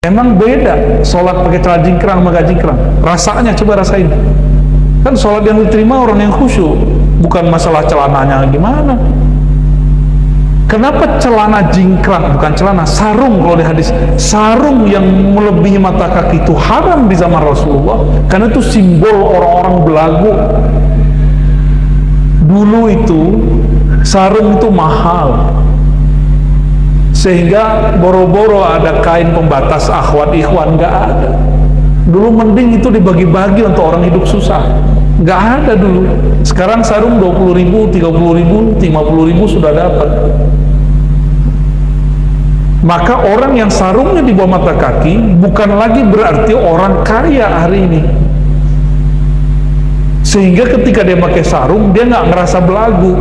Emang beda sholat pakai celana jingkrang sama gak jingkrang? Rasanya coba rasain. Kan sholat yang diterima orang yang khusyuk, bukan masalah celananya gimana. Kenapa celana jingkrang, bukan celana, sarung kalau di hadis, sarung yang melebihi mata kaki itu haram di zaman Rasulullah, karena itu simbol orang-orang belagu. Dulu itu sarung itu mahal, sehingga boro-boro ada kain pembatas akhwat ikhwan, nggak ada. Dulu mending itu dibagi-bagi untuk orang hidup susah, nggak ada dulu. Sekarang sarung 20.000, 30.000, 50.000 sudah dapat. Maka orang yang sarungnya di bawah mata kaki bukan lagi berarti orang kaya hari ini, sehingga ketika dia pakai sarung dia nggak ngerasa belagu.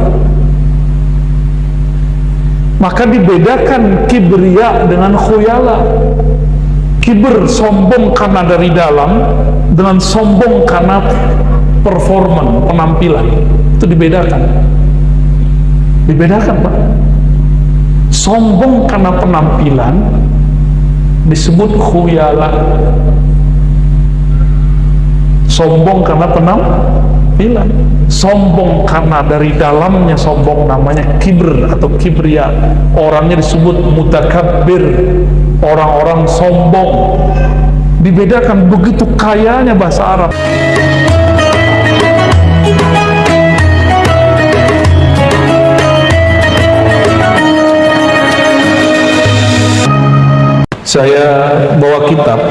Maka dibedakan kibriya dengan khuyala. Kibr sombong karena dari dalam, dengan sombong karena performan, penampilan. Itu dibedakan. Dibedakan, Pak. Sombong karena penampilan disebut khuyala. Sombong karena penampilan. Sombong karena dari dalamnya sombong namanya kibr atau kibriya. Orangnya disebut mutakabbir, orang-orang sombong. Dibedakan, begitu kayanya bahasa Arab. Saya bawa kitab,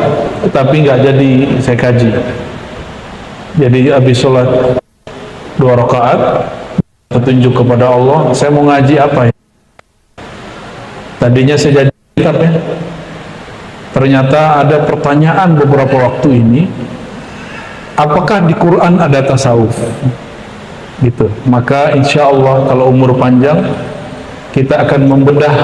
tapi nggak jadi saya kaji. Jadi habis sholat 2 rakaat petunjuk kepada Allah, saya mau ngaji apa ya? Tadinya saya jadi kitab ya. Ternyata ada pertanyaan beberapa waktu ini, apakah di Quran ada tasawuf? Gitu. Maka insya Allah kalau umur panjang kita akan membedah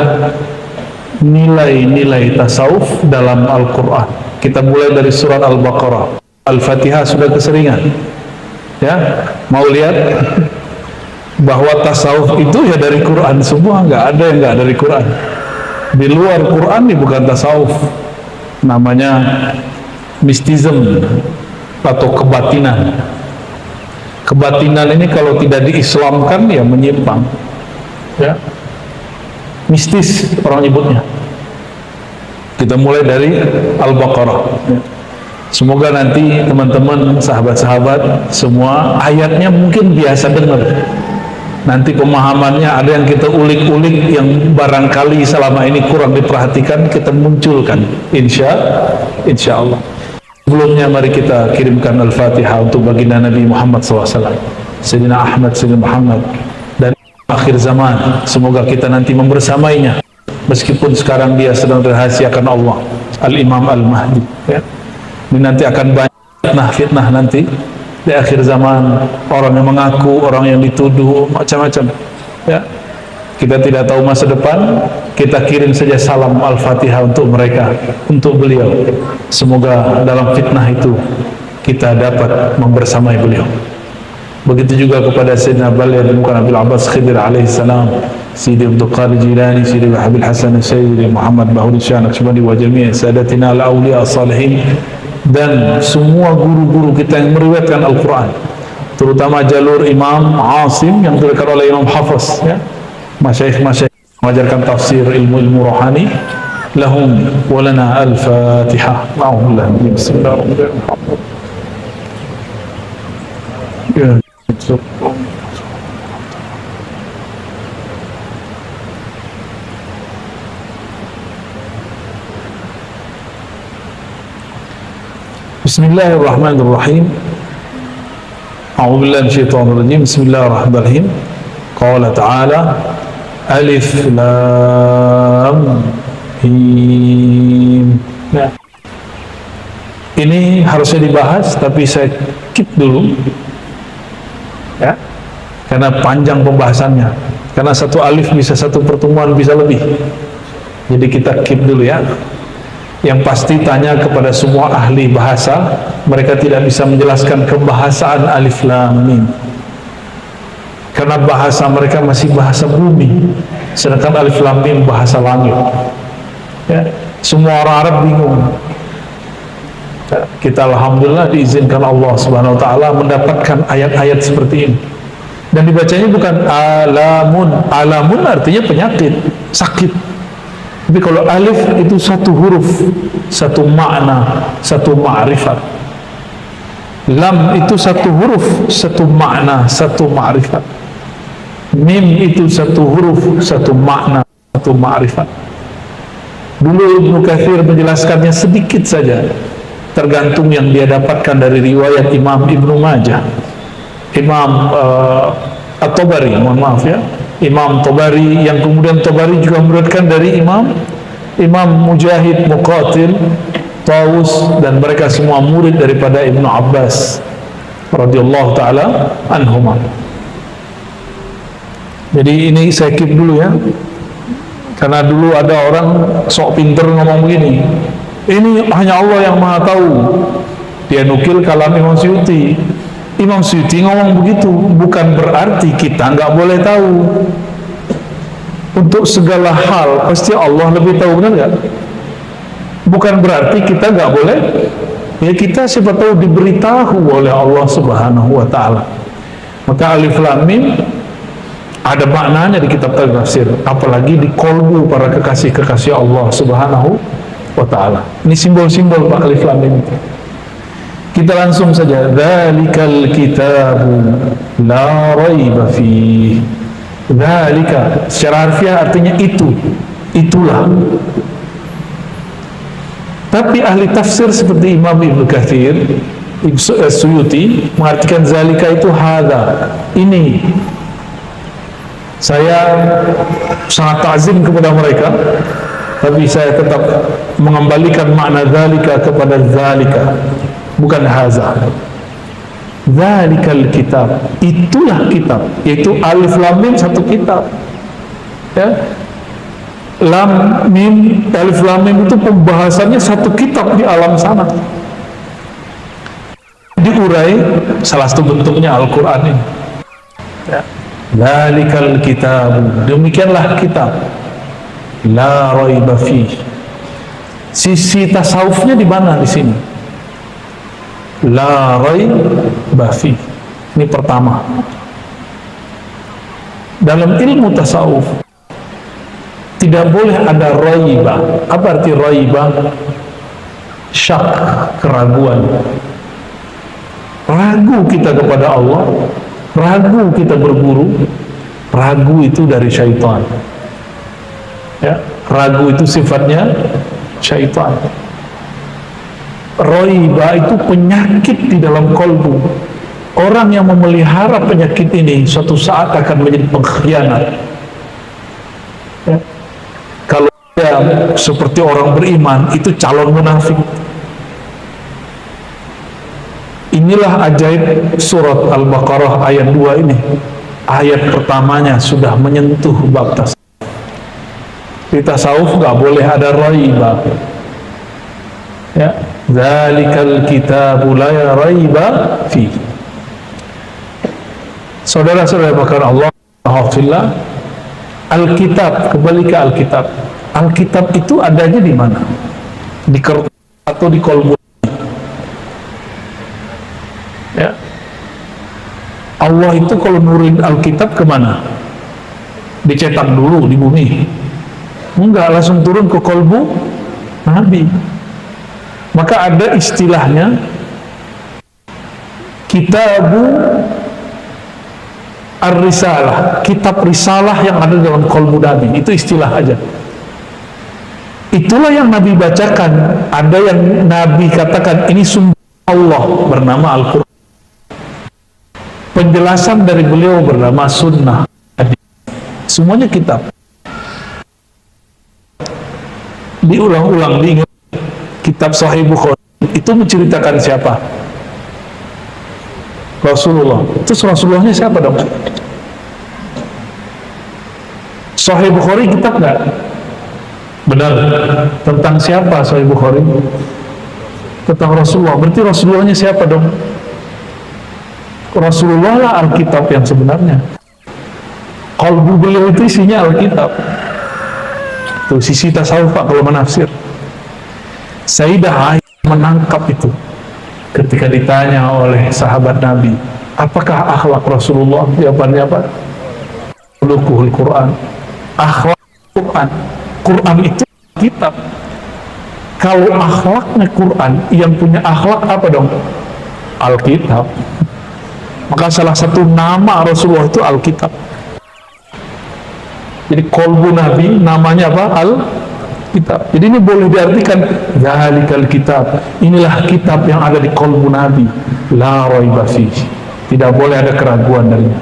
nilai-nilai tasawuf dalam Al-Quran. Kita mulai dari surat Al-Baqarah. Al-Fatihah sudah keseringan. Ya, mau lihat bahwa tasawuf itu ya dari Quran semua, nggak ada yang nggak dari Quran. Di luar Quran ini bukan tasawuf, namanya mistism atau kebatinan. Kebatinan ini kalau tidak diislamkan ya menyimpang, ya, mistis orang nyebutnya. Kita mulai dari Al-Baqarah. Ya. Semoga nanti teman-teman, sahabat-sahabat semua ayatnya mungkin biasa dengar. Nanti pemahamannya ada yang kita ulik-ulik, yang barangkali selama ini kurang diperhatikan, kita munculkan. Insya Allah. Sebelumnya mari kita kirimkan Al-Fatihah untuk baginda Nabi Muhammad SAW, Sayyidina Ahmad, Sayyidina Muhammad, dan akhir zaman. Semoga kita nanti membersamainya, meskipun sekarang dia sedang dirahasiakan Allah, Al-Imam Al-Mahdi. Ya. Ini nanti akan banyak fitnah nanti di akhir zaman, orang yang mengaku, orang yang dituduh, macam-macam. Ya, kita tidak tahu masa depan. Kita kirim saja salam Al-Fatihah untuk mereka, untuk beliau. Semoga dalam fitnah itu kita dapat membersamai beliau. Begitu juga kepada Sayyidina Balil bin Abil Abbas Khidir alaihissalam, Sidi Abdul Qadir Jilani, Sidi Habil Hasan, Sayyidi Muhammad Bahuri Syah Naqsyabandi wa jami' sadatina al-awliya as-salihin, dan semua guru-guru kita yang meriwayatkan Al-Quran, terutama jalur Imam Asim yang diriwayatkan oleh Imam Hafiz, ya, masyaikh-masyaikh mengajarkan tafsir, ilmu-ilmu rohani. Lahum walana al-Fatihah. Bismillahirrahmanirrahim. Bismillahirrahmanirrahim. A'udzubillahi minasyaitonir rajim. Bismillahirrahmanirrahim. Qala ta'ala Alif Lam Mim. Nah, ini harusnya dibahas, tapi saya skip dulu, ya, karena panjang pembahasannya. Karena satu alif bisa satu pertemuan, bisa lebih. Jadi kita keep dulu ya. Yang pasti tanya kepada semua ahli bahasa, mereka tidak bisa menjelaskan kebahasaan alif lam mim, karena bahasa mereka masih bahasa bumi, sedangkan alif lam mim bahasa langit. Ya, Semua orang Arab bingung. Kita alhamdulillah diizinkan Allah Subhanahu wa taala mendapatkan ayat-ayat seperti ini. Dan dibacanya bukan alamun. Alamun artinya penyakit, sakit. Tapi kalau alif itu satu huruf, satu makna, satu ma'rifat. Lam itu satu huruf, satu makna, satu ma'rifat. Mim itu satu huruf, satu makna, satu ma'rifat. Dulu Ibnu Katsir menjelaskannya sedikit saja, tergantung yang dia dapatkan dari riwayat Imam Ibnu Majah, Imam At-Tabari, mohon maaf ya, Imam Tabari, yang kemudian Tabari juga meriwayatkan dari Imam Mujahid, Muqatil, Tawus, dan mereka semua murid daripada Ibnu Abbas radhiyallahu taala anhuma. Jadi ini saya keep dulu ya, karena dulu ada orang sok pinter ngomong begini, ini hanya Allah yang maha tahu. Dia nukil kalam Imam Suyuti. Imam Suyuti ngomong begitu, bukan berarti kita nggak boleh tahu. Untuk segala hal pasti Allah lebih tahu, benar nggak? Bukan berarti kita nggak boleh. Ya, kita siapa tahu diberitahu oleh Allah Subhanahu wa taala. Maka alif lam mim ada maknanya di kitab tafsir, apalagi di kolbu para kekasih-kekasih Allah Subhanahu wa ta'ala. Ini simbol-simbol Pak alif lam mim. Kita langsung saja, dzalikal kitabu la raiba fihi. Dzalika secara harfiah artinya itu, itulah. Tapi ahli tafsir seperti Imam Ibnu Katsir, Suyuti mengartikan zalika itu hadza, ini. Saya sangat ta'zim kepada mereka, tapi saya tetap mengembalikan makna zalika kepada zalika, bukan haza. Zalikal kitab, itulah kitab, yaitu alif lam mim satu kitab ya. Lam mim, alif lam mim itu pembahasannya satu kitab di alam sana, diurai salah satu bentuknya Al-Quran ini ya. Zalikal kitab, demikianlah kitab, la raiba fi. Sisi tasawufnya di mana di sini? La raiba fi. Ini pertama. Dalam ilmu tasawuf tidak boleh ada raiba. Apa arti raiba? Syak, keraguan. Ragu kita kepada Allah, ragu kita berburu, ragu itu dari syaitan ya, ragu itu sifatnya syaitan. Raiba itu penyakit di dalam kolbu. Orang yang memelihara penyakit ini suatu saat akan menjadi pengkhianat ya. Kalau dia seperti orang beriman, itu calon munafik. Inilah ajaib surat Al-Baqarah ayat 2 ini. Ayat pertamanya sudah menyentuh bab tasawuf. Di tasawuf nggak boleh ada raiba ya. Dzalikal kitabu la raiba fi. Saudara-saudara bahkan Allah Alhamdulillah, Alkitab, kembali ke Alkitab. Alkitab itu adanya di mana? Di kertas atau di kolbu ya. Allah itu kalau nurin Alkitab kemana? Dicetak dulu di bumi? Enggak, langsung turun ke kolbu Nabi. Maka ada istilahnya Kitabu Ar-Risalah, kitab risalah yang ada dalam kolbu Nabi. Itu istilah aja. Itulah yang Nabi bacakan. Ada yang Nabi katakan ini sumber Allah bernama Al-Quran. Penjelasan dari beliau bernama Sunnah. Semuanya kitab. Diulang-ulang, diingat. Kitab Sahih Bukhari itu menceritakan siapa? Rasulullah. Terus Rasulullahnya siapa dong? Sahih Bukhari kitab nggak? Benar. Tentang siapa Sahih Bukhari? Tentang Rasulullah. Berarti Rasulullahnya siapa dong? Rasulullah lah Alkitab yang sebenarnya. Qalbu beliau itu isinya Alkitab. Itu sisi tasawuf Pak kalau menafsir. Sayyidah Aisyah menangkap itu ketika ditanya oleh sahabat Nabi, apakah akhlak Rasulullah? Jawabannya apa? Khuluquhul Quran. Akhlak Quran. Quran itu kitab. Kalau akhlaknya Quran, yang punya akhlak apa dong? Alkitab. Maka salah satu nama Rasulullah itu Alkitab. Jadi kolbu Nabi namanya apa? Alkitab. Jadi ini boleh diartikan zalikal kitab. Inilah kitab yang ada di kolbu Nabi. La raiba fihi. Tidak boleh ada keraguan darinya.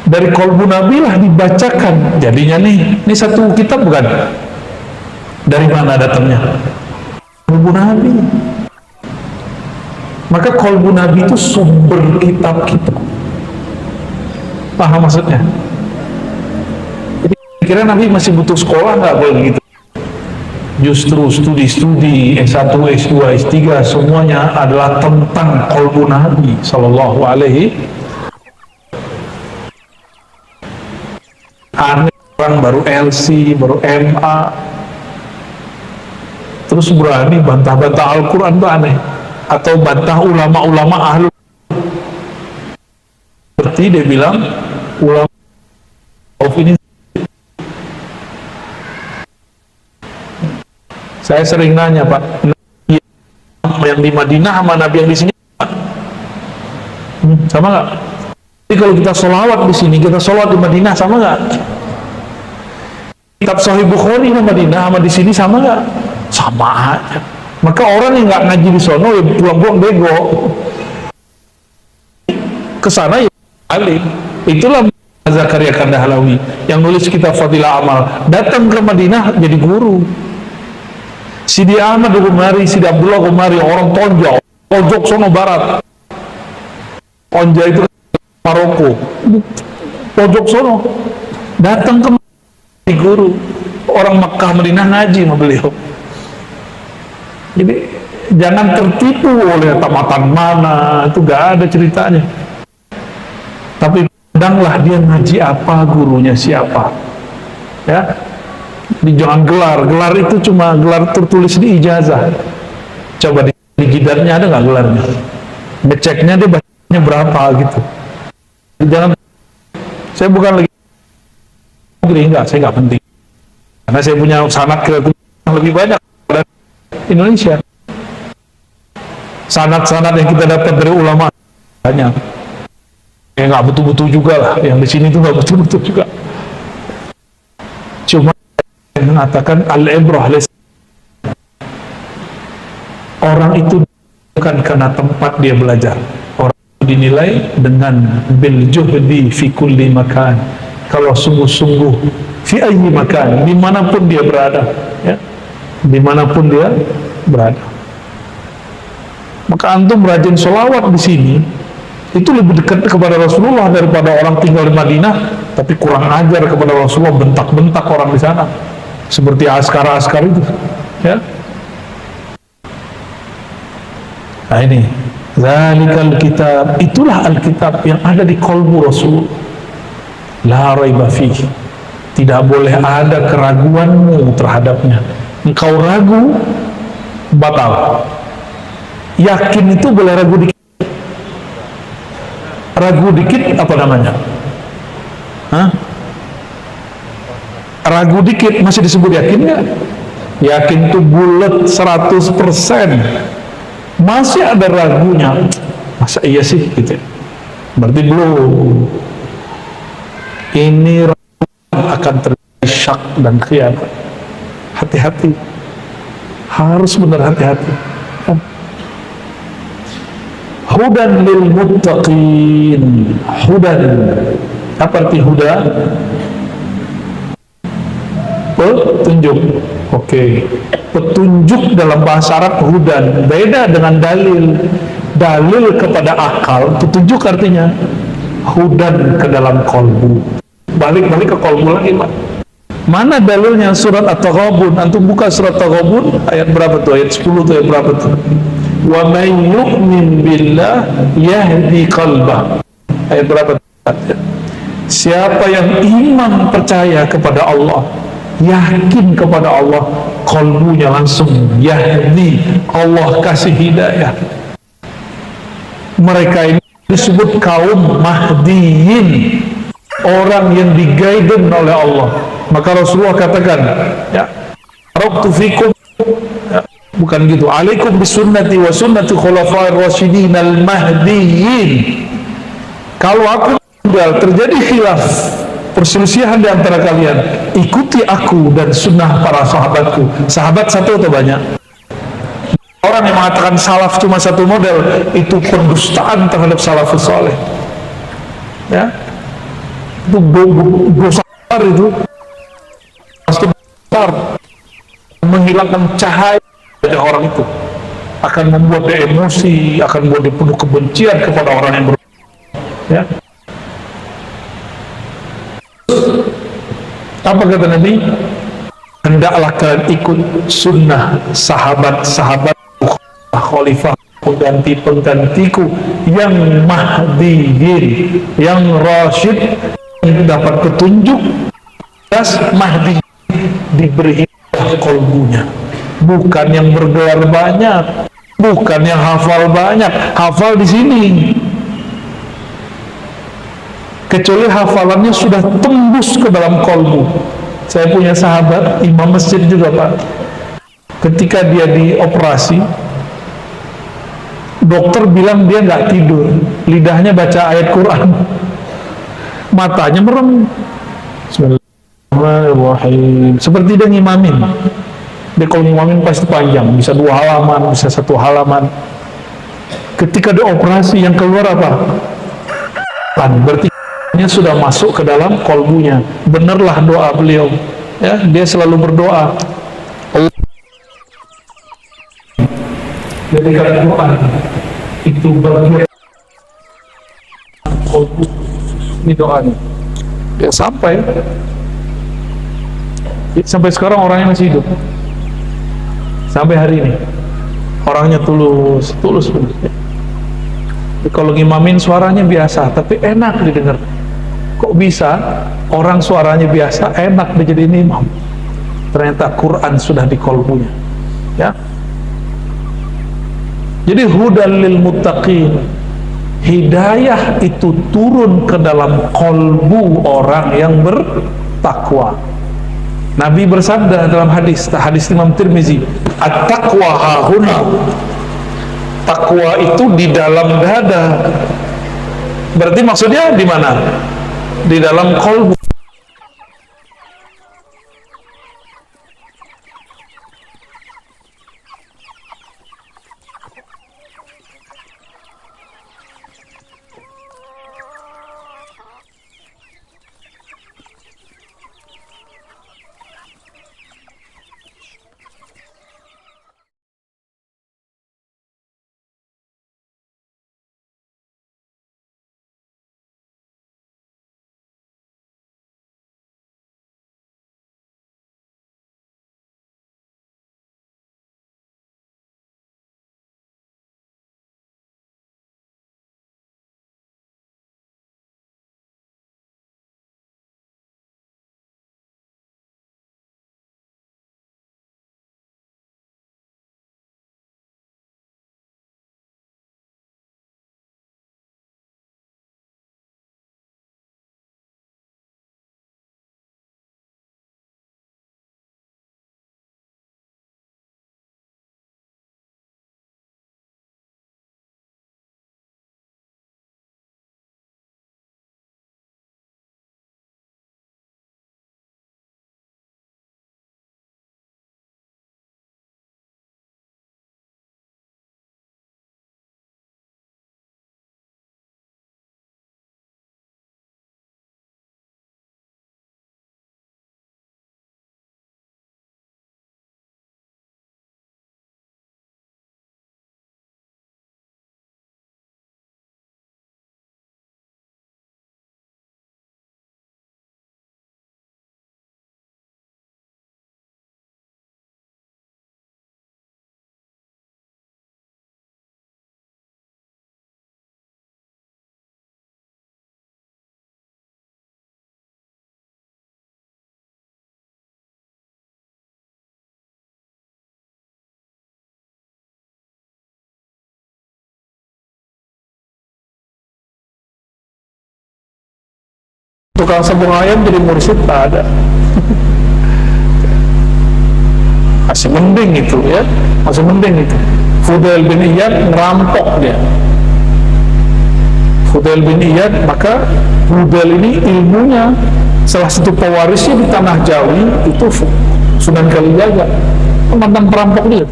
Dari kolbu Nabi lah dibacakan. Jadinya ini satu kitab bukan? Dari mana datangnya? Kolbu Nabi. Maka kolbu Nabi itu sumber kitab-kitab. Paham maksudnya? Jadi kira Nabi masih butuh sekolah nggak boleh gitu? Justru studi-studi S1, S2, S3 semuanya adalah tentang kolbu Nabi Sallallahu Alaihi. Aneh orang baru LC, baru MA, terus berani bantah-bantah Al-Quran, itu aneh. Atau bantah ulama-ulama ahlu. Seperti dia bilang ulama ini. Saya sering nanya, Pak, yang di Madinah sama Nabi yang di sini sama nggak? Jadi kalau kita sholawat di sini, kita sholawat di Madinah sama nggak? Kitab Sahih Bukhari di Madinah sama di sini sama nggak? Sama aja. Maka orang yang nggak ngaji di sono ya buang-buang bego. Kesana ya balik. Itulah Zakaria Kandahlawi yang nulis kitab Fadilah Amal. Datang ke Madinah jadi guru. Sidi Ahmad Gumari, Sidi Abdullah Gumari, orang Tonja, pojok sono barat. Tonja itu Maroko, pojok sono. Datang ke Madinah, guru. Orang Mekah Madinah ngaji sama beliau. Jadi jangan tertipu oleh tamatan mana, itu gak ada ceritanya. Tapi pandanglah dia ngaji apa, gurunya siapa. Ya, jangan gelar itu cuma gelar tertulis di ijazah. Coba di jidarnya ada nggak gelarnya? Ngeceknya dia bacanya berapa gitu. Jangan, saya bukan lagi enggak, saya nggak penting. Karena saya punya sanad yang lebih banyak dari Indonesia. Sanad-sanad yang kita dapat dari ulama banyak. Ya nggak betul-betul juga lah. Yang di sini tuh nggak betul-betul juga. Cuma mengatakan al-ibrah orang itu bukan karena tempat dia belajar. Orang itu dinilai dengan bil juhdi fi kulli makan. Kalau sungguh-sungguh fi ayyi makan, dimanapun dia berada, ya, dimanapun dia berada. Maka antum rajin sholawat di sini itu lebih dekat kepada Rasulullah daripada orang tinggal di Madinah tapi kurang ajar kepada Rasulullah, bentak-bentak orang di sana. Seperti askar-askar itu, ya. Nah ini, zalikal kitab, itulah Alkitab yang ada di kolbu Rasul. La raiba fihi, tidak boleh ada keraguanmu terhadapnya. Engkau ragu, batal. Yakin itu boleh ragu dikit. Ragu dikit apa namanya? Hah? Ragu dikit masih disebut yakin nggak? Yakin tuh bulat 100%. Masih ada ragunya. Masa iya sih gitu? Berarti belum. Ini akan terjadi syak dan khianat. Hati-hati. Harus benar hati-hati. Hudan lil muttaqin. Hudan. Apa arti huda? Petunjuk. Oke. Petunjuk dalam bahasa Arab hudan. Beda dengan dalil. Dalil kepada akal, petunjuk artinya hudan ke dalam kolbu. Balik ke kolbu lagi, Pak. Mana dalilnya? Surat At-Taghabun. Antum buka surat At-Taghabun ayat berapa tuh? Ayat 10 tuh, ayat berapa tuh? Wa may yu'min billah yahdi qalbah. Ayat berapa tuh? Siapa yang iman percaya kepada Allah, yakin kepada Allah, kalbunya langsung yahdi, Allah kasih hidayah. Mereka ini disebut kaum mahdiyin, orang yang diguided oleh Allah. Maka Rasulullah katakan, ya, taraktu fikum, ya, bukan gitu, alaikum bisunnati wa sunnati khulafair rasyidin al-mahdiyyin. Kalau aku terjadi khilaf, perselisihan di antara kalian, ikuti aku dan sunnah para sahabatku. Sahabat satu atau banyak? Orang yang mengatakan salaf cuma satu model, itu pendustaan terhadap salafus saleh. Ya, itu dosa besar, itu besar, menghilangkan cahaya dari orang itu, akan membuat dia emosi, akan membuat dia penuh kebencian kepada orang yang ya. Apa kata Nabi? Hendaklah kalian ikut sunnah sahabat-sahabat khalifah pengganti-penggantiku yang mahdiyin, yang rasyid, yang dapat petunjuk. Das mahdi diberi kolbunya, bukan yang bergelar banyak, bukan yang hafal banyak. Hafal di sini, kecuali hafalannya sudah tembus ke dalam kolbu. Saya punya sahabat imam masjid juga, Pak. Ketika dia dioperasi, dokter bilang dia nggak tidur, lidahnya baca ayat Quran, matanya merem. Bismillahirrahmanirrahim. Seperti dia ngimamin. Dia kalau ngimamin pasti panjang, bisa 2 halaman, bisa 1 halaman. Ketika dioperasi, yang keluar apa? Berarti sudah masuk ke dalam kolbunya. Benarlah doa beliau, ya, dia selalu berdoa. Jadi kalau doa itu bagian kolbu, ini doanya ya, sampai sekarang orangnya masih hidup, sampai hari ini orangnya tulus benar. Kalau ngimamin suaranya biasa tapi enak didengar. Kok bisa orang suaranya biasa enak dijadiin imam? Ternyata Quran sudah di kolbunya, ya. Jadi hudal lil muttaqin, hidayah itu turun ke dalam kolbu orang yang bertakwa. Nabi bersabda dalam hadis Imam Tirmizi, at-taqwa hahuna, takwa itu di dalam dada. Berarti maksudnya di mana? Di dalam kolbu. tukang sabung ayam jadi mursyid tak ada. Masih mending itu ya, masih mending itu. Fudail bin Iyad ngerampok dia. Fudail bin Iyad, maka Fudail ini ilmunya salah satu pewarisnya di tanah Jawi itu Sunan Kalijaga, mantan perampok dia.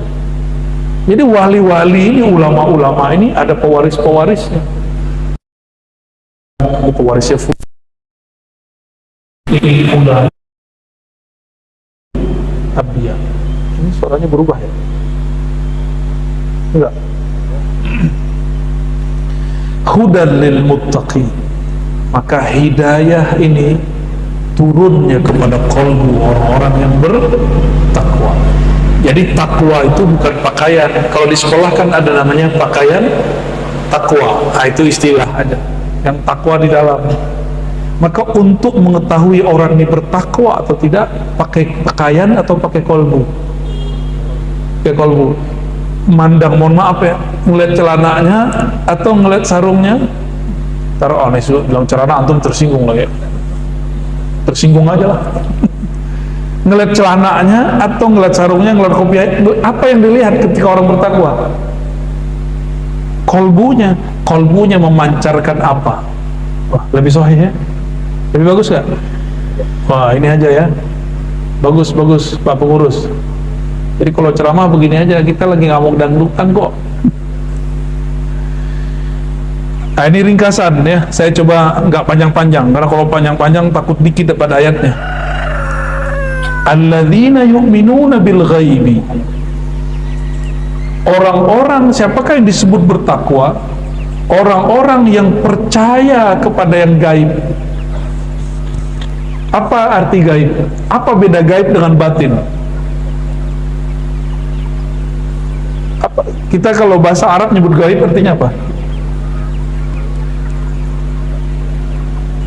Jadi wali-wali ini, ulama-ulama ini ada pewaris-pewarisnya. Pewarisnya ini udah Abiyah. Ini suaranya berubah ya? Enggak. Hudan lil muttaqin. Maka hidayah ini turunnya kepada qalbu orang-orang yang bertakwa. Jadi takwa itu bukan pakaian. Kalau di sekolah kan ada namanya pakaian takwa. Nah, itu istilah ada. Yang takwa di dalam. Maka untuk mengetahui orang ini bertakwa atau tidak, pakai pakaian atau pakai kolbu? Pakai kolbu. Mandang, mohon maaf ya, ngeliat celananya atau ngeliat sarungnya, taruh aneh bilang celana antum tersinggung lagi ya. Tersinggung aja lah. Ngeliat celananya atau ngeliat sarungnya, ngeliat kopiah, apa yang dilihat ketika orang bertakwa? Kolbunya memancarkan apa? Wah, lebih sahih ya? Lebih bagus gak? Wah, ini aja ya, bagus Pak Pengurus. Jadi kalau ceramah begini aja, kita lagi ngamuk dangdutan kok. Nah, ini ringkasan ya, saya coba nggak panjang-panjang, karena kalau panjang-panjang takut dikit pada ayatnya. Alladzina yu'minuna bil ghaibi. Orang-orang, siapakah yang disebut bertakwa? Orang-orang yang percaya kepada yang gaib. Apa arti gaib? Apa beda gaib dengan batin? Kita kalau bahasa Arab nyebut gaib artinya apa?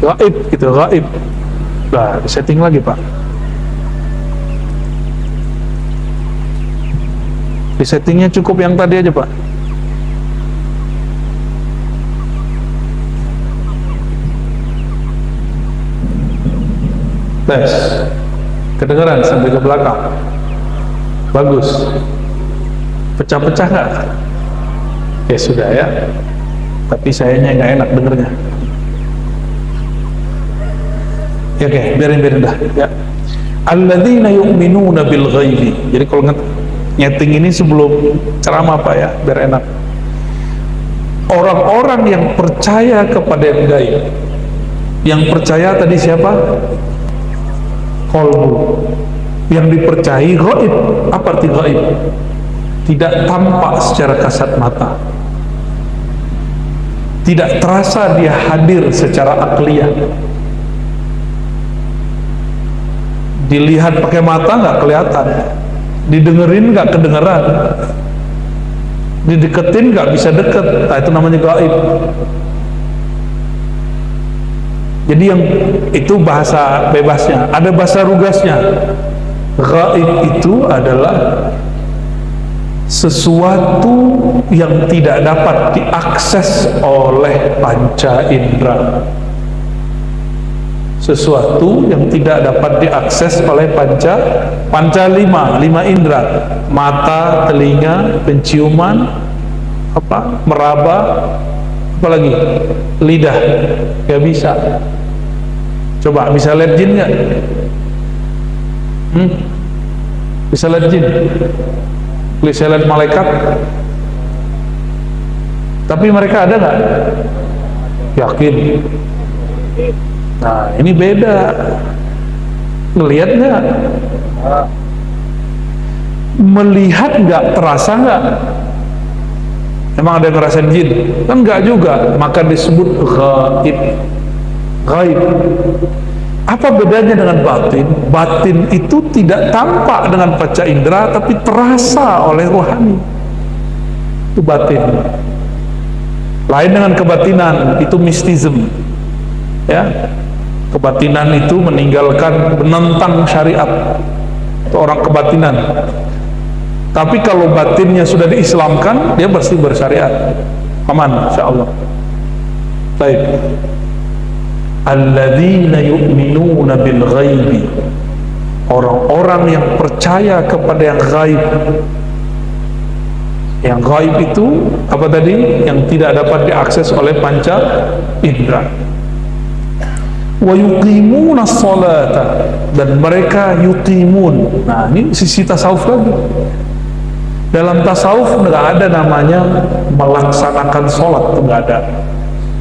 Gaib gitu, gaib. Nah, setting lagi Pak. Di settingnya cukup yang tadi aja Pak. Tes. Kedengeran sampai ke belakang. Bagus. Pecah-pecah nggak? Ya sudah ya. Tapi sayanya nggak enak dengernya. Ya oke, biarin dah. Ya. Alladzina yu'minuna bil ghaibi. Jadi kalau nyeting ini sebelum ceramah Pak ya, biar enak. Orang-orang yang percaya kepada yang gaib. Yang percaya tadi siapa? Qalbu. Yang dipercayai gaib. Apa arti gaib? Tidak tampak secara kasat mata, tidak terasa dia hadir secara akliyah. Dilihat pakai mata nggak kelihatan, didengerin nggak kedengeran, dideketin nggak bisa deket. Nah, itu namanya gaib. Jadi yang itu bahasa bebasnya, ada bahasa rugasnya. Gaib itu adalah sesuatu yang tidak dapat diakses oleh panca indera. Sesuatu yang tidak dapat diakses oleh panca lima indera. Mata, telinga, penciuman, meraba, apalagi lidah, gak bisa. Coba bisa lihat jin nggak? Bisa lihat jin? Bisa lihat malaikat? Tapi mereka ada nggak? Yakin? Nah, ini beda. Ngelihat nggak? Melihat nggak? Terasa nggak? Emang ada yang ngerasain jin? Kan nggak juga. Maka disebut gaib. Gaib. Apa bedanya dengan batin? Batin itu tidak tampak dengan panca indera, tapi terasa oleh rohani. Itu batin. Lain dengan kebatinan, itu mistism. Ya, kebatinan itu meninggalkan, menentang syariat. Itu orang kebatinan. Tapi kalau batinnya sudah diislamkan, dia pasti bersyariat. Aman, insya Allah. Baik. alladzina yu'minuna bil ghaibi, orang-orang yang percaya kepada yang gaib. Yang gaib itu apa tadi? Yang tidak dapat diakses oleh panca indera. Wa yuqimuna sholata, dan mereka yuqimun. Nah, ini sisi tasawuf lagi. Dalam tasawuf nggak ada namanya melaksanakan sholat, itu nggak ada.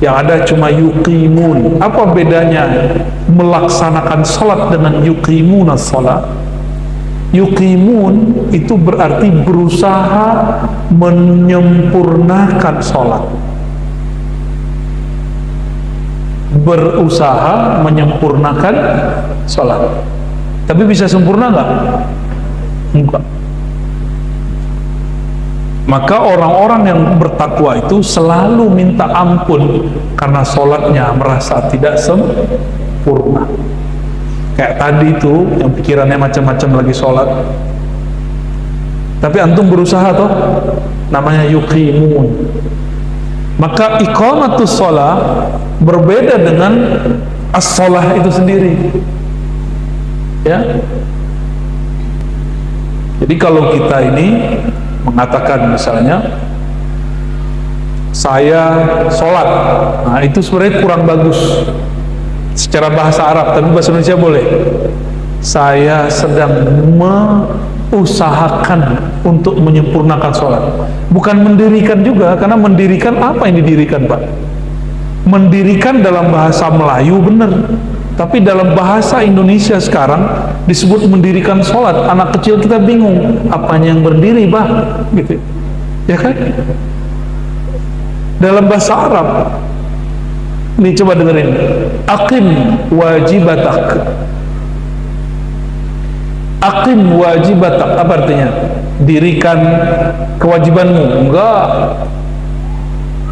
Yang ada cuma yuqimun. Apa bedanya melaksanakan sholat dengan yuqimuna sholat? Yuqimun itu berarti berusaha menyempurnakan sholat, berusaha menyempurnakan sholat. Tapi bisa sempurna nggak? Enggak. Maka orang-orang yang bertakwa itu selalu minta ampun karena sholatnya merasa tidak sempurna. Kayak tadi itu yang pikirannya macam-macam lagi sholat, tapi antum berusaha toh, namanya yuqimun. Maka iqamatus sholat berbeda dengan as-sholah itu sendiri, ya. Jadi kalau kita ini mengatakan misalnya saya sholat, nah itu sebenarnya kurang bagus secara bahasa Arab, tapi bahasa Indonesia boleh. Saya sedang mengusahakan untuk menyempurnakan sholat, bukan mendirikan juga, karena mendirikan apa yang didirikan, Pak? Mendirikan dalam bahasa Melayu benar, tapi dalam bahasa Indonesia sekarang disebut mendirikan sholat. Anak kecil kita bingung, apanya yang berdiri, Bah? Gitu, ya kan? Dalam bahasa Arab, nih coba dengerin, aqim wajibatak. Aqim wajibatak, apa artinya? Dirikan kewajibanmu. Enggak,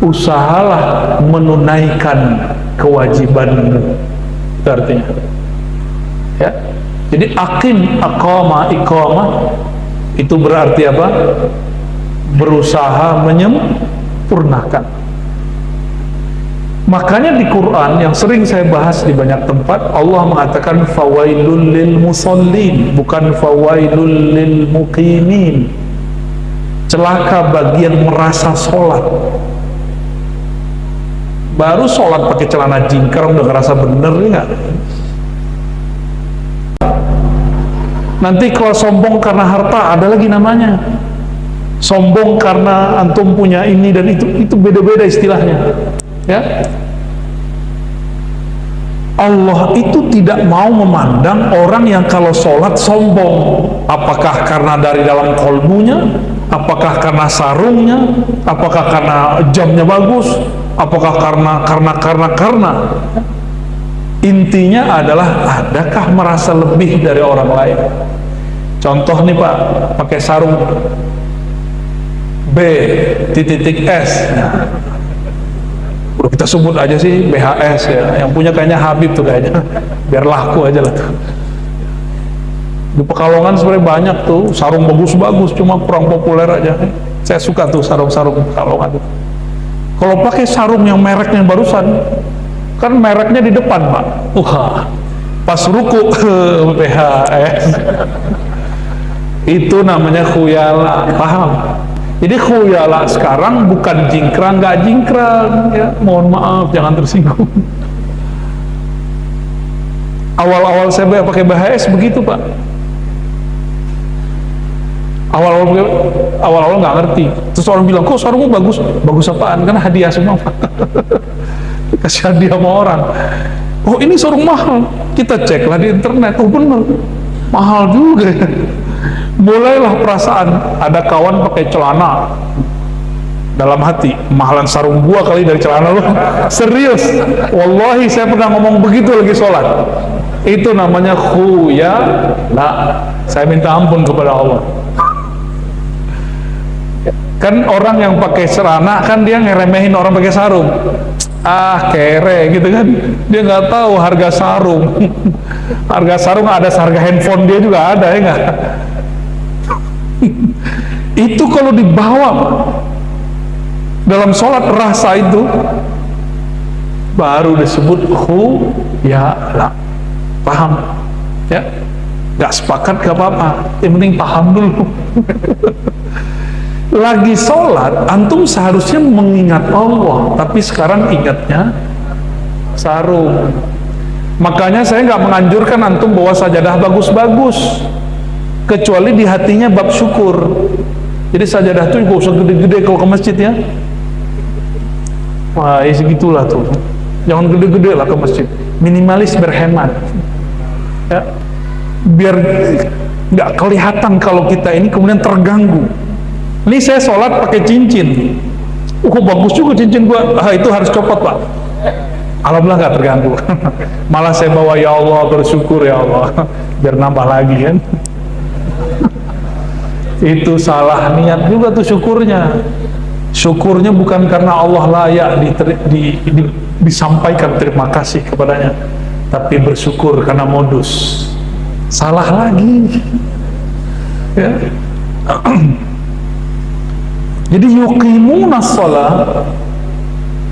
usahalah menunaikan kewajibanmu, itu artinya, ya. Jadi aqim, aqama, iqamah itu berarti apa? Berusaha menyempurnakan. Makanya di Quran yang sering saya bahas di banyak tempat, Allah mengatakan fawailul lil musallin, bukan fawailul lil muqimin. Celaka bagi yang merasa sholat. Baru sholat pakai celana jingkar udah ngerasa bener, ya. Nanti kalau sombong karena harta ada lagi namanya. Sombong karena antum punya ini dan itu beda-beda istilahnya. Ya, Allah itu tidak mau memandang orang yang kalau sholat sombong. Apakah karena dari dalam kolbunya, apakah karena sarungnya, apakah karena jamnya bagus, apakah karena intinya adalah adakah merasa lebih dari orang lain. Contoh nih Pak, pakai sarung B.S. Udah kita sebut aja sih BHS, ya. Yang punya kayaknya Habib tuh kayaknya, biar laku aja lah tuh. Di Pekalongan sebenarnya banyak tuh sarung bagus-bagus, cuma kurang populer aja. Saya suka tuh sarung-sarung Pekalongan tuh. Kalau pakai sarung yang mereknya barusan, kan mereknya di depan Pak, wah pas ruku BHS. Itu namanya khuyala, paham? Jadi khuyala sekarang bukan jingkrang, nggak jingkrang, ya. Mohon maaf, jangan tersinggung. Awal-awal saya pakai BHS begitu Pak. Awal-awal nggak ngerti. Terus orang bilang, kok sarungmu bagus? Bagus apaan? Kan hadiah semua Pak. Kasih hadiah sama orang. Oh ini sarung mahal. Kita ceklah di internet. Oh bener, mahal juga. Mulailah perasaan, ada kawan pakai celana, dalam hati, mahalan sarung gua kali dari celana lu. Serius, wallahi saya pernah ngomong begitu lagi sholat. Itu namanya khuyala. Saya minta ampun kepada Allah. Kan orang yang pakai celana kan dia ngeremehin orang pakai sarung. Ah kere gitu kan, dia nggak tahu harga sarung. Harga sarung ada, harga handphone dia juga ada, ya nggak? Itu kalau dibawa dalam sholat, rasa itu baru disebut ya lah. Paham ya, nggak sepakat gak apa-apa, yang penting paham dulu. Lagi sholat antum seharusnya mengingat Allah, tapi sekarang ingatnya sarung. Makanya saya nggak menganjurkan antum bawa sajadah bagus-bagus, kecuali di hatinya bab syukur. Jadi sajadah itu gak usah gede-gede kalau ke masjid ya. Wah, ya segitulah tuh. Jangan gede-gede lah ke masjid. Minimalis, berhemat. Ya, biar nggak kelihatan kalau kita ini kemudian terganggu. Ini saya sholat pakai cincin. Bagus juga cincin gua. Itu harus copot pak. Alhamdulillah nggak terganggu. Malah saya bawa ya Allah, bersyukur ya Allah, biar nambah lagi kan. Itu salah niat juga tuh syukurnya. Syukurnya bukan karena Allah layak disampaikan terima kasih kepadanya, tapi bersyukur karena modus. Salah lagi ya. Jadi yuqimuna shalah,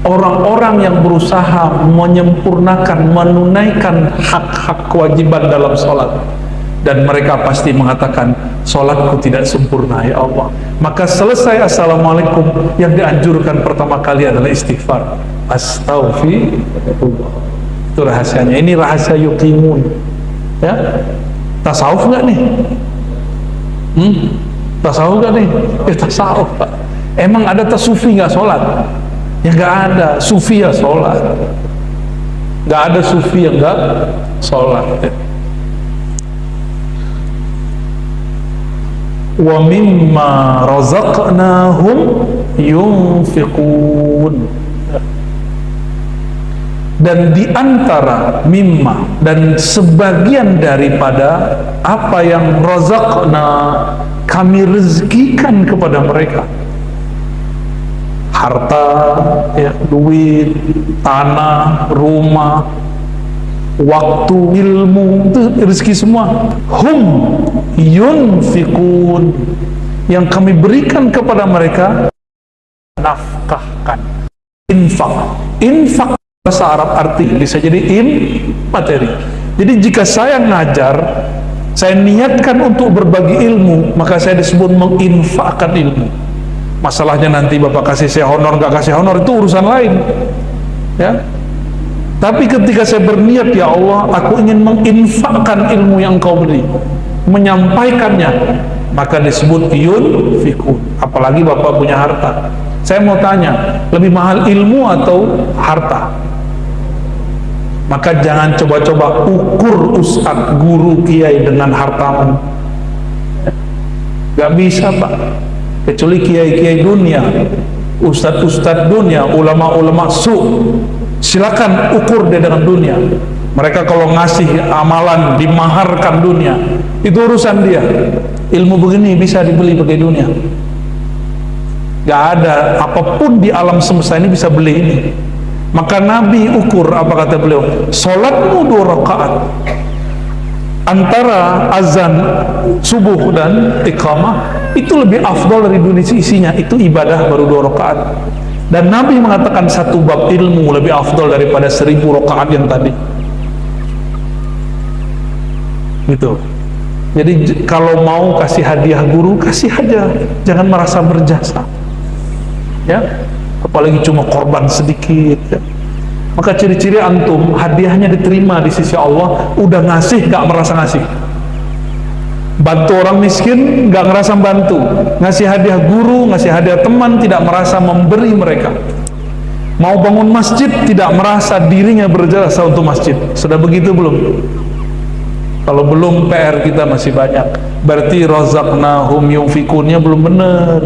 orang-orang yang berusaha menyempurnakan, menunaikan hak-hak kewajiban dalam sholat, dan mereka pasti mengatakan sholatku tidak sempurna ya Allah. Maka selesai assalamualaikum, yang dianjurkan pertama kali adalah istighfar, astaghfirullah. Itu rahasianya. Ini rahasia yuqimun ya. Tasawuf nggak nih? Tasawuf nggak nih? Ya tasawuf pak. Emang ada tasufi nggak sholat? Ya nggak ada. Sufi ya sholat. Nggak ada sufi yang nggak sholat ya. Wa mimma razaqnahum yunfiqun. Dan di antara mimma, dan sebagian daripada apa yang razaqna, kami rezekikan kepada mereka, harta ya, duit, tanah, rumah, waktu, ilmu, itu rezeki semua. Hum yunfiqun, yang kami berikan kepada mereka, nafkahkan. Infak bahasa Arab arti bisa jadi materi. Jadi jika saya ngajar, saya niatkan untuk berbagi ilmu, maka saya disebut menginfakkan ilmu. Masalahnya nanti bapak kasih saya honor nggak kasih honor itu urusan lain ya. Tapi ketika saya berniat, ya Allah, aku ingin menginfakkan ilmu yang kau beri, menyampaikannya, maka disebut yunfiqun. Apalagi bapak punya harta. Saya mau tanya, lebih mahal ilmu atau harta? Maka jangan coba-coba ukur ustadz, guru, kiai dengan hartamu. Gak bisa pak, kecuali kiai-kiai dunia, ustadz-ustadz dunia, ulama-ulama silakan ukur dia dengan dunia. Mereka kalau ngasih amalan dimaharkan dunia, itu urusan dia. Ilmu begini bisa dibeli pakai dunia. Gak ada apapun di alam semesta ini bisa beli ini. Maka Nabi ukur, apa kata beliau? Sholatmu 2 rakaat antara azan subuh dan iqamah itu lebih afdal dari dunia isinya. Itu ibadah baru 2 rakaat. Dan Nabi mengatakan 1 bab ilmu lebih afdal daripada 1000 rakaat yang tadi. Gitu. Jadi kalau mau kasih hadiah guru, kasih aja, jangan merasa berjasa ya, apalagi cuma korban sedikit ya. Maka ciri-ciri antum hadiahnya diterima di sisi Allah, udah ngasih gak merasa ngasih. Bantu orang miskin gak ngerasa bantu, ngasih hadiah guru, ngasih hadiah teman, tidak merasa memberi mereka. Mau bangun masjid tidak merasa dirinya berjasa untuk masjid. Sudah begitu belum? Kalau belum, PR kita masih banyak. Berarti razaqnahum yunfiqunnya belum benar.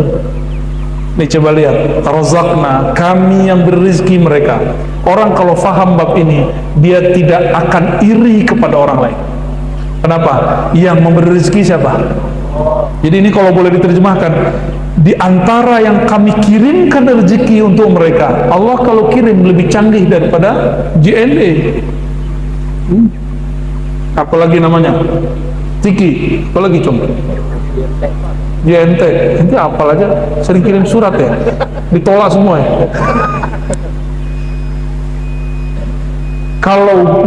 Nih coba lihat, razaqna, kami yang berizki mereka. Orang kalau faham bab ini, dia tidak akan iri kepada orang lain. Kenapa? Yang memberi rezeki siapa? Jadi ini kalau boleh diterjemahkan, di antara yang kami kirimkan rezeki untuk mereka, Allah kalau kirim lebih canggih daripada JNE. Apalagi namanya? Tiki, apalagi coba? JNT, nanti apal aja, sering kirim surat ya, ditolak semua ya. Kalau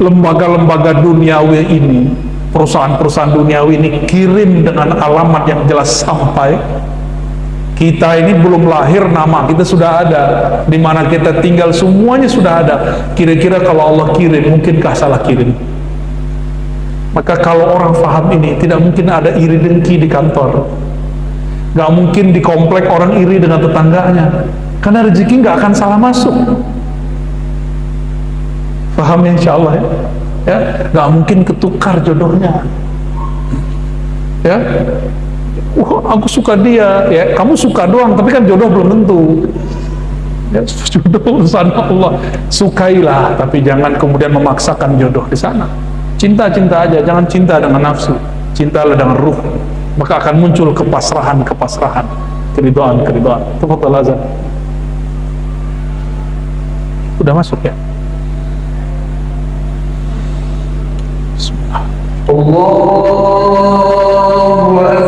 lembaga-lembaga duniawi ini, perusahaan-perusahaan duniawi ini kirim dengan alamat yang jelas sampai, kita ini belum lahir nama kita sudah ada, di mana kita tinggal semuanya sudah ada. Kira-kira kalau Allah kirim, mungkinkah salah kirim? Maka kalau orang paham ini, tidak mungkin ada iri dengki di kantor, gak mungkin di komplek orang iri dengan tetangganya, karena rezeki gak akan salah masuk. Paham ya, insya Allah ya, gak mungkin ketukar jodohnya ya. Aku suka dia, ya kamu suka doang, tapi kan jodoh belum tentu ya. Jodoh urusan Allah. Sukailah, tapi jangan kemudian memaksakan jodoh di sana. Cinta-cinta aja, jangan cinta dengan nafsu, cintalah dengan ruh, maka akan muncul kepasrahan, keridoan. Tafadhal azan. Udah masuk ya? Bismillah. Allahu Akbar.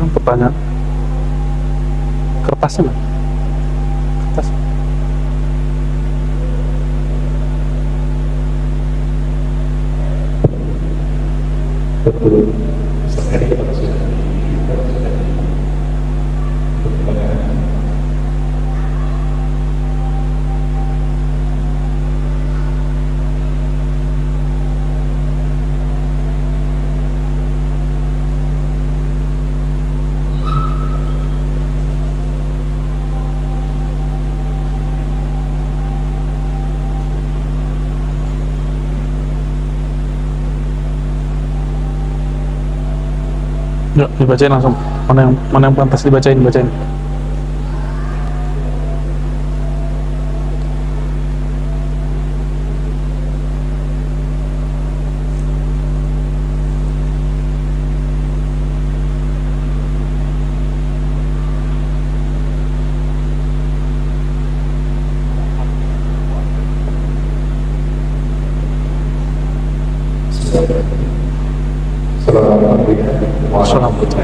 Pertanyaan kertasnya mana? Kertas. Yuk, dibacain langsung. Mana yang pantas bacain. Assalamualaikum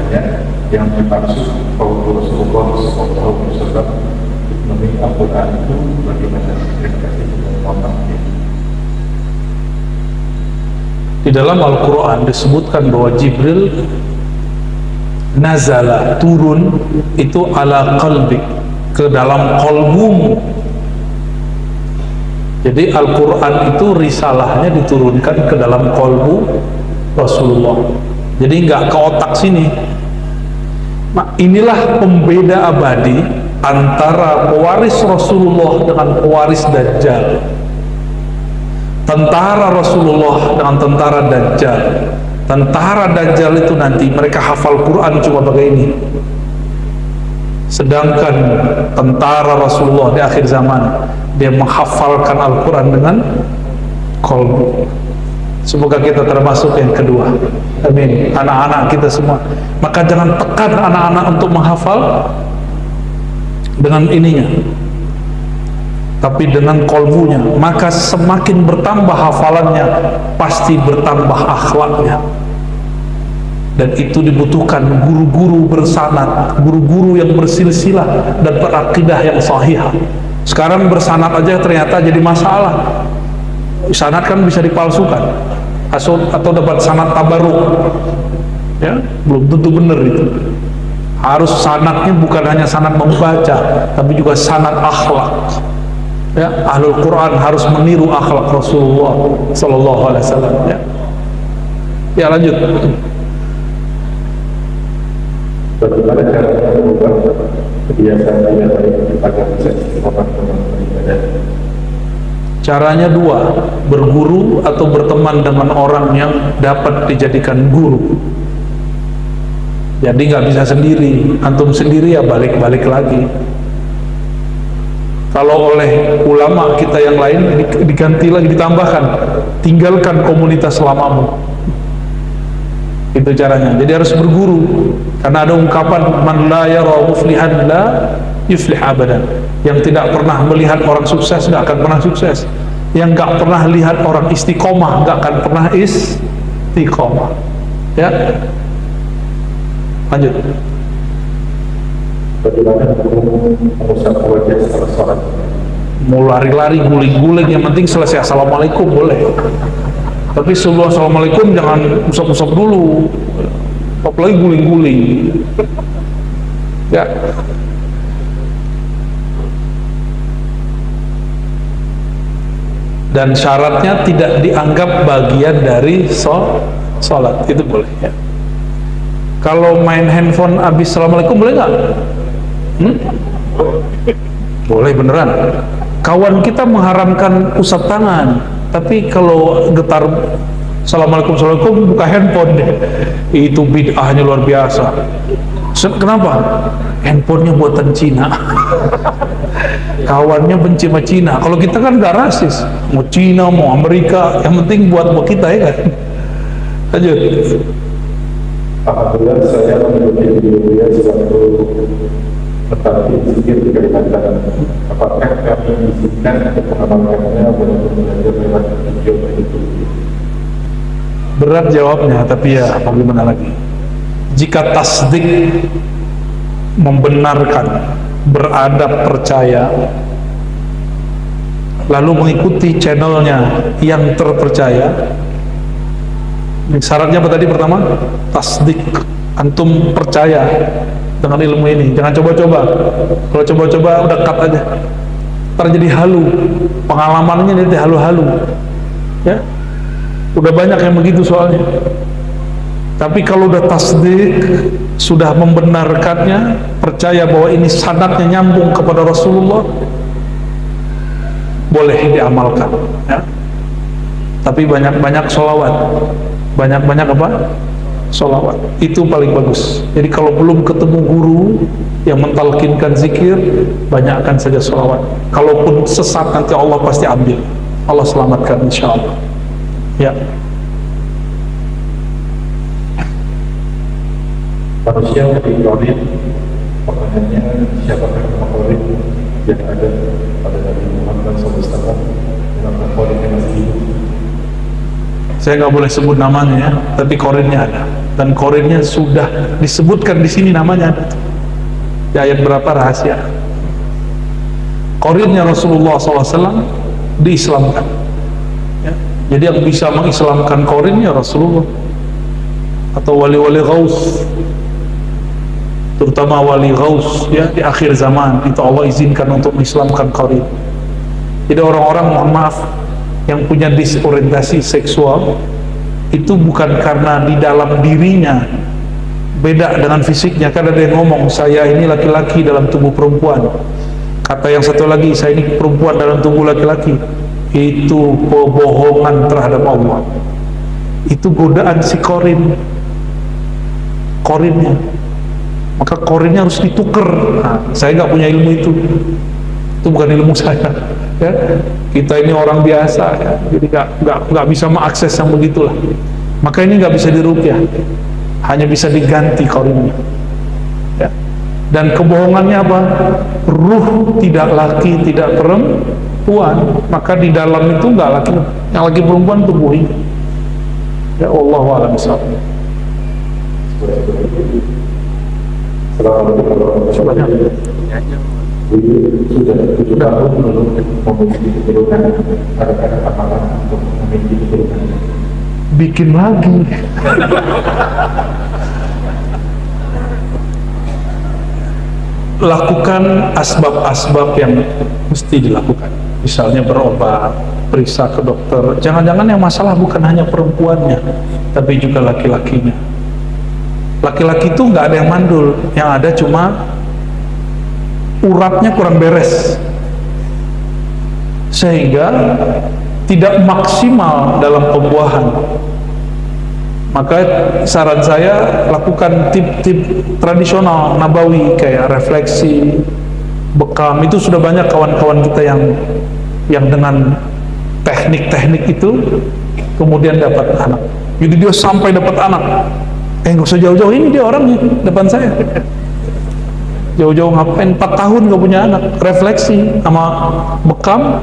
yang dimaksud Rasulullah SAW memenuhi Al-Quran itu bagaimana dikasih kontaknya. Di dalam Al-Quran disebutkan bahwa Jibril nazala, turun itu ala qalbi, ke dalam kolbumu. Jadi Al-Quran itu risalahnya diturunkan ke dalam kolbu Rasulullah. Jadi nggak ke otak sini. Nah, inilah pembeda abadi antara pewaris Rasulullah dengan pewaris Dajjal. Tentara Rasulullah dengan tentara Dajjal. Tentara Dajjal itu nanti mereka hafal Quran cuma begini. Sedangkan tentara Rasulullah di akhir zaman dia menghafalkan Al-Quran dengan qalbu. Semoga kita termasuk yang kedua. Amin. Anak-anak kita semua. Maka jangan tekan anak-anak untuk menghafal dengan ininya, tapi dengan kolbunya. Maka semakin bertambah hafalannya, pasti bertambah akhlaknya. Dan itu dibutuhkan guru-guru bersanad, guru-guru yang bersilsilah dan berakidah yang sahih. Sekarang bersanad aja ternyata jadi masalah. Sanad kan bisa dipalsukan atau dapat sanad tabaruk, ya belum tentu benar itu. Harus sanadnya bukan hanya sanad membaca, tapi juga sanad akhlak. Ya, Ahlul Quran harus meniru akhlak Rasulullah Sallallahu Alaihi Wasallam. Ya, lanjut. Bagaimana cara mengubah kebiasaan-kebiasaan agar bisa orang beribadah? Caranya dua, berguru atau berteman dengan orang yang dapat dijadikan guru. Jadi nggak bisa sendiri, antum sendiri ya balik-balik lagi. Kalau oleh ulama kita yang lain diganti lagi, ditambahkan, tinggalkan komunitas lamamu. Itu caranya. Jadi harus berguru, karena ada ungkapan man la yara muflihan la yuflih abadan. Yang tidak pernah melihat orang sukses nggak akan pernah sukses. Yang nggak pernah lihat orang istiqomah nggak akan pernah istiqomah. Ya, lanjut. Bagaimana mengusap wajah setelah sholat? Mau lari-lari, guling-guling, yang penting selesai assalamualaikum boleh. Tapi sebelum assalamualaikum jangan usap-usap dulu, apalagi guling-guling. Ya. Dan syaratnya tidak dianggap bagian dari sholat, itu boleh ya. Kalau main handphone habis assalamualaikum boleh nggak? Boleh beneran. Kawan kita mengharamkan usap tangan, tapi kalau getar assalamualaikum buka handphone deh, itu bid'ahnya luar biasa. Kenapa? Handphonenya buatan Cina. Kawannya benci sama Cina. Kalau kita kan gak rasis, mau Cina mau Amerika, yang penting buat kita ya kan. Lanjut. Apabila saya mengikuti video suatu tetapi zikir di Kalimantan, apakah kami diizinkan untuk mengamalkannya untuk belajar lewat video itu? Berat jawabnya, tapi ya mau gimana lagi. Jika tasdik, membenarkan, beradab, percaya, lalu mengikuti channelnya yang terpercaya, syaratnya apa tadi pertama? Tasdik, antum percaya dengan ilmu ini, jangan coba-coba. Kalau coba-coba udah cut aja, ntar jadi halu, pengalamannya jadi halu-halu ya, udah banyak yang begitu soalnya. Tapi kalau udah tasdik, sudah membenarkannya, percaya bahwa ini sanadnya nyambung kepada Rasulullah, boleh diamalkan ya. Tapi banyak-banyak sholawat, banyak-banyak apa? Sholawat, itu paling bagus. Jadi kalau belum ketemu guru yang mentalkinkan zikir, banyakkan saja sholawat. Kalaupun sesat nanti Allah pasti ambil, Allah selamatkan insya Allah ya. Manusia menjadi Maulid, pertanyaannya siapakah Maulid yang ada pada Nabi Muhammad SAW dalam Maulid yang masih hidup? Saya nggak boleh sebut namanya ya, tapi korinnya ada, dan korinnya sudah disebutkan di sini namanya ada. Di ayat berapa rahasia? Korinnya Rasulullah SAW diislamkan. Ya. Jadi yang bisa mengislamkan korinnya Rasulullah atau wali-wali ghaus, terutama wali ghaus ya di akhir zaman itu Allah izinkan untuk mengislamkan qarin. Jadi orang-orang, mohon maaf, yang punya disorientasi seksual itu bukan karena di dalam dirinya beda dengan fisiknya. Kan ada yang ngomong, saya ini laki-laki dalam tubuh perempuan. Kata yang satu lagi, saya ini perempuan dalam tubuh laki-laki. Itu kebohongan terhadap Allah. Itu godaan si korinnya. Maka korinnya harus ditukar. Nah, saya nggak punya ilmu itu bukan ilmu saya, ya. Kita ini orang biasa, ya. Jadi nggak bisa mengakses yang begitulah. Maka ini nggak bisa diruqyah, hanya bisa diganti korinnya, ya. Dan kebohongannya apa? Ruh tidak laki, tidak perempuan, maka di dalam itu nggak laki, yang laki perempuan tubuhnya. Ya Allah a'lam bishawab. Sudah 7 tahun belum memiliki keturunan, kadang-kadang amalan untuk memiliki keturunan. Bikin lagi. Lakukan asbab-asbab yang mesti dilakukan. Misalnya berobat, periksa ke dokter. Jangan-jangan yang masalah bukan hanya perempuannya, tapi juga laki-lakinya. Laki-laki itu nggak ada yang mandul, yang ada cuma uratnya kurang beres, sehingga tidak maksimal dalam pembuahan. Maka saran saya, lakukan tip-tip tradisional nabawi kayak refleksi, bekam. Itu sudah banyak kawan-kawan kita yang dengan teknik-teknik itu kemudian dapat anak. Jadi dia sampai dapat anak, nggak usah jauh-jauh, ini dia orangnya depan saya. Jauh-jauh ngapain, 4 tahun gak punya anak. Refleksi sama bekam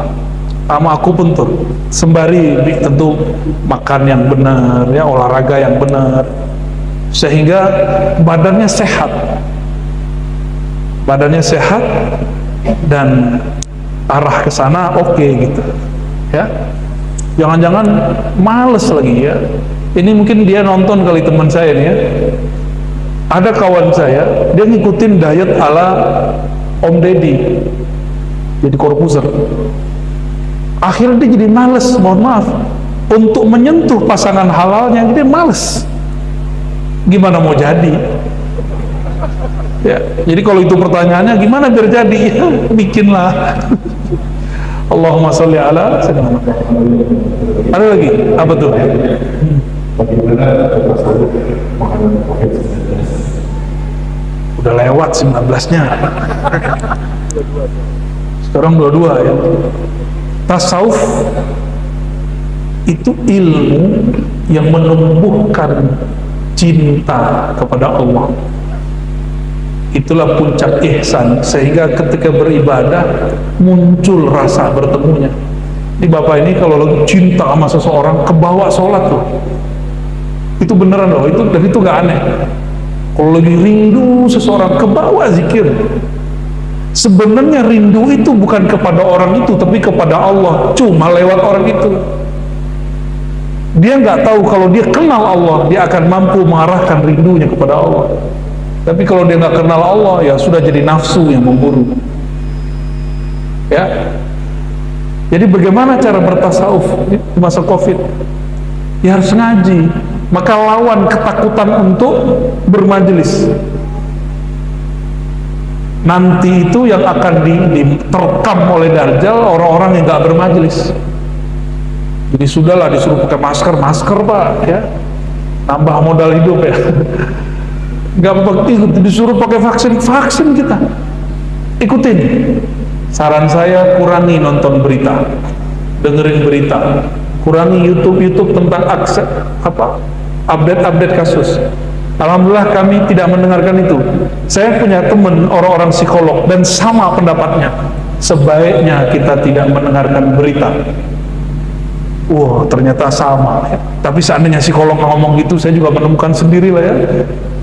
sama akupuntur, sembari tentu makan yang benar, ya, olahraga yang benar, sehingga badannya sehat dan arah ke sana oke, gitu, ya. Jangan-jangan males lagi, ya. Ini mungkin dia nonton kali teman saya nih, ya. Ada kawan saya, dia ngikutin diet ala Om Deddy, jadi Corbuzier. Akhirnya dia jadi males, mohon maaf, untuk menyentuh pasangan halalnya, dia males. Gimana mau jadi? Ya, jadi kalau itu pertanyaannya, gimana biar jadi? Ya, bikinlah. Allahumma sholli ala sayyidina Muhammad. Ada lagi? Apa tuh? Bagaimana tasawuf menghadapi COVID-19? Udah lewat 19-nya. Sekarang 22, ya. Tasawuf itu ilmu yang menumbuhkan cinta kepada Allah. Itulah puncak ihsan, sehingga ketika beribadah muncul rasa bertemunya. Ini bapak ini kalau lagi cinta sama seseorang, kebawa sholat loh. Itu beneran loh, dan itu gak aneh. Kalau lagi rindu seseorang, kebawa zikir. Sebenarnya rindu itu bukan kepada orang itu, tapi kepada Allah, cuma lewat orang itu. Dia nggak tahu kalau dia kenal Allah, dia akan mampu mengarahkan rindunya kepada Allah. Tapi kalau dia nggak kenal Allah, ya sudah jadi nafsu yang memburu. Ya. Jadi bagaimana cara bertasawuf di masa COVID? Ya harus ngaji. Maka lawan ketakutan untuk bermajelis. Nanti itu yang akan diterkam oleh Dajjal orang-orang yang nggak bermajelis. Jadi sudahlah, disuruh pakai masker pak, ya, tambah modal hidup, ya. Nggak disuruh pakai vaksin kita ikutin. Saran saya, kurangi nonton berita, dengerin berita, kurangi YouTube tentang akses update kasus. Alhamdulillah kami tidak mendengarkan itu. Saya punya teman orang-orang psikolog dan sama pendapatnya. Sebaiknya kita tidak mendengarkan berita. Wah, ternyata sama. Tapi seandainya psikolog ngomong gitu, saya juga menemukan sendiri lah, ya.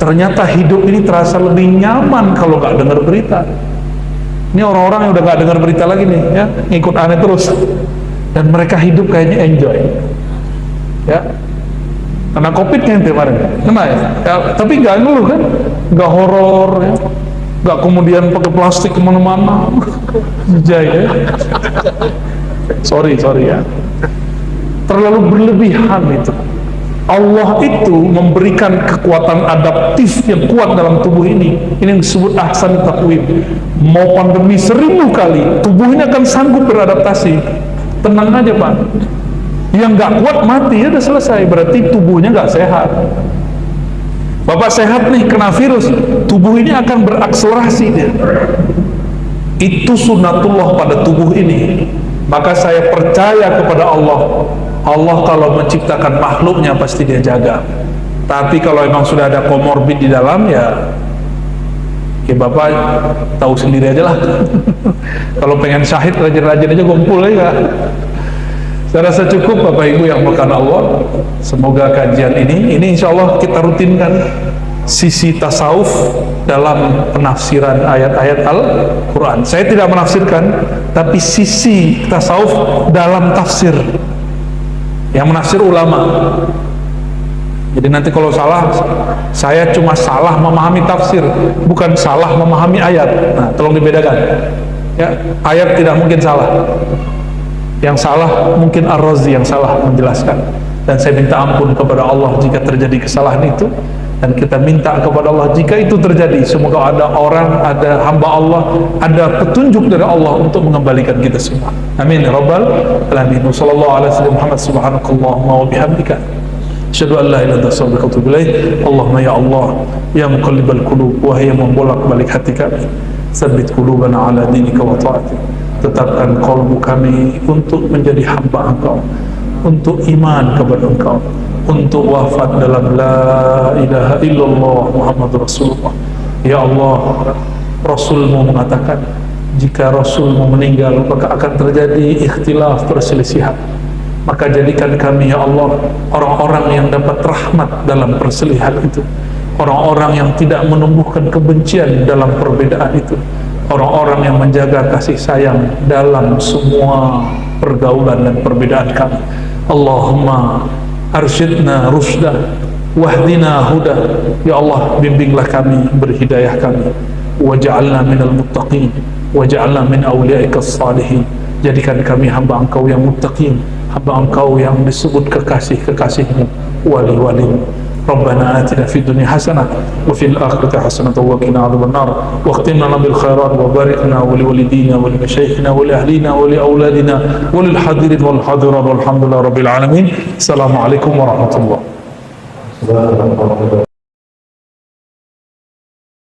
Ternyata hidup ini terasa lebih nyaman kalau nggak dengar berita. Ini orang-orang yang udah nggak dengar berita lagi nih, ya, ngikut aneh terus. Dan mereka hidup kayaknya enjoy. Ya. Karena COVID kan kemarin, kena ya? Ya, tapi nggak ngeluh kan, nggak horor, ya, nggak kemudian pakai plastik kemana-mana, jaya, ya. Sorry ya, terlalu berlebihan itu. Allah itu memberikan kekuatan adaptif yang kuat dalam tubuh ini. Ini yang disebut ahsan taqwim. Mau pandemi 1000 kali, tubuh ini akan sanggup beradaptasi. Tenang aja Pak. Yang nggak kuat mati, ya udah selesai. Berarti tubuhnya nggak sehat. Bapak sehat nih, kena virus, tubuh ini akan berakselerasi dia. Itu sunnatullah pada tubuh ini. Maka saya percaya kepada Allah. Allah kalau menciptakan makhluknya pasti dia jaga. Tapi kalau emang sudah ada komorbid di dalam, ya Bapak tahu sendiri aja lah. Kalau pengen syahid, rajin-rajin aja kumpul ya. Saya rasa cukup Bapak Ibu yang makan Allah. Semoga kajian ini insya Allah kita rutinkan sisi tasawuf dalam penafsiran ayat-ayat Al-Quran. Saya tidak menafsirkan, tapi sisi tasawuf dalam tafsir. Yang menafsir ulama. Jadi nanti kalau salah, saya cuma salah memahami tafsir, bukan salah memahami ayat. Nah, tolong dibedakan. Ya, ayat tidak mungkin salah. Yang salah mungkin Ar-Razi yang salah menjelaskan. Dan saya minta ampun kepada Allah jika terjadi kesalahan itu. Dan kita minta kepada Allah jika itu terjadi, semoga ada orang, ada hamba Allah, ada petunjuk dari Allah untuk mengembalikan kita semua. Amin ya rabbal alamin. Sallallahu alaihi wasallam Muhammad subhanakallahumma wa bihamdika asyhadu an la ilaha illa anta astaghfiruka wa atubu ilaik. Allahumma ya Allah ya muqallibal qulub, wahai yang membolak-balik hati kami, tsabbit qulubana ala dinika wa ta'atik. Tetapkan qalbu kami untuk menjadi hamba Engkau, untuk iman kepada Engkau, untuk wafat dalam la ilaha illallah Muhammad Rasulullah. Ya Allah, Rasulmu mengatakan jika Rasulmu meninggal maka akan terjadi ikhtilaf, perselisihan. Maka jadikan kami ya Allah orang-orang yang dapat rahmat dalam perselisihan itu, orang-orang yang tidak menumbuhkan kebencian dalam perbedaan itu, orang-orang yang menjaga kasih sayang dalam semua pergaulan dan perbedaan kami. Allahumma arsyidna rusda wahdina huda. Ya Allah, bimbinglah kami, berhidayah kami, waj'alna minal muttaqin, waj'alna min awliya'ikas salihin. Jadikan kami hamba Engkau yang muttaqin, hamba Engkau yang disebut kekasih-kekasihmu, wali-walimu. Rabbana atina fid dunya hasanah wa fil akhirati hasanah wa qina adzabannar wa khtim lana bil khairat wa barik lana wa li walidina wa li masyayikhina wa li ahlina wa li auladina wa lil hadirin wal hadirat walhamdulillahi rabbil alamin. Assalamualaikum warahmatullahi wabarakatuh.